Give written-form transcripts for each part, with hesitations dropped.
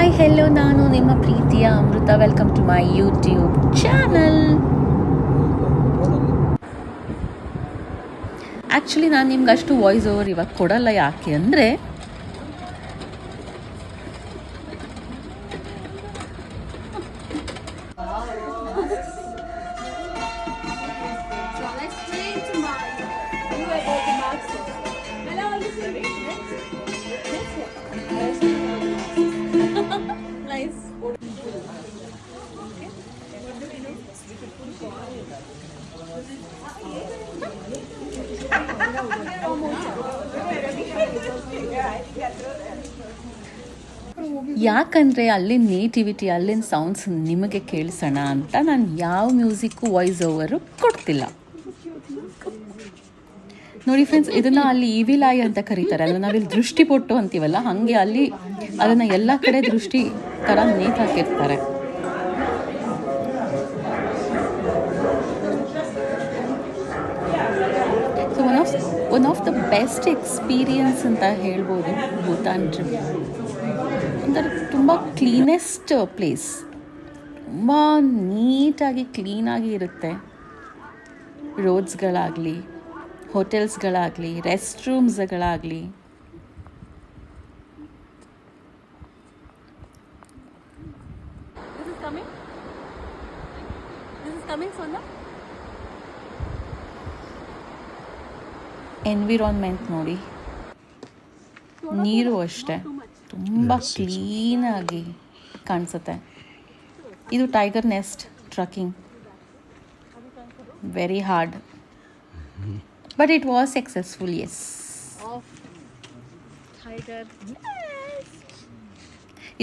Hi hello, ನಾನು ನಿಮ್ಮ ಪ್ರೀತಿಯ Amrita. Welcome to my YouTube channel. Actually ನಾನು ನಿಮ್ಗೆ ಅಷ್ಟು ವಾಯ್ಸ್ ಓವರ್ ಇವಾಗ ಕೊಡಲ್ಲ. ಯಾಕೆ ಅಂದರೆ ಯಾಕಂದರೆ ಅಲ್ಲಿನ ನೇಟಿವಿಟಿ, ಅಲ್ಲಿನ ಸೌಂಡ್ಸ್ ನಿಮಗೆ ಕೇಳಿಸೋಣ ಅಂತ ನಾನು ಯಾವ ಮ್ಯೂಸಿಕ್ಕು ವಾಯ್ಸ್ ಓವರು ಕೊಡ್ತಿಲ್ಲ. ನೋಡಿ ಫ್ರೆಂಡ್ಸ್, ಇದನ್ನು ಅಲ್ಲಿ ಈವಿಲ್ ಐ ಅಂತ ಕರೀತಾರೆ. ಅದನ್ನು ನಾವಿಲ್ಲಿ ದೃಷ್ಟಿ ಪೊಟ್ಟು ಅಂತೀವಲ್ಲ, ಹಾಗೆ ಅಲ್ಲಿ ಅದನ್ನು ಎಲ್ಲ ಕಡೆ ದೃಷ್ಟಿ ಥರ ನೇತು ಹಾಕಿರ್ತಾರೆ. So one of the best experience ಅಂತ ಹೇಳ್ಬೋದು ಭೂತಾನ್ ಟ್ರಿಪ್. ಅಂದರೆ ತುಂಬ ಕ್ಲೀನೆಸ್ಟ್ ಪ್ಲೇಸ್, ತುಂಬ ನೀಟಾಗಿ ಕ್ಲೀನಾಗಿ ಇರುತ್ತೆ. ರೋಡ್ಸ್ಗಳಾಗಲಿ, ಹೋಟೆಲ್ಸ್ಗಳಾಗಲಿ, ರೆಸ್ಟ್ ರೂಮ್ಸ್ಗಳಾಗಲಿ. ಎನ್ವಿರಾನ್ಮೆಂಟ್ ನೋಡಿ, ನೀರು ಅಷ್ಟೇ ತುಂಬ ಕ್ಲೀನಾಗಿ ಕಾಣಿಸುತ್ತೆ. ಇದು tiger nest trekking, very hard but it was successful. Yes,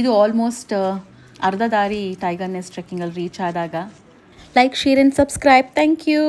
ಇದು ಆಲ್ಮೋಸ್ಟ್ ಅರ್ಧ ದಾರಿ ಟೈಗರ್ ನೆಸ್ಟ್ ಟ್ರೆಕ್ಕಿಂಗಲ್ಲಿ ರೀಚ್ ಆದಾಗ. Like, share and subscribe. Thank you.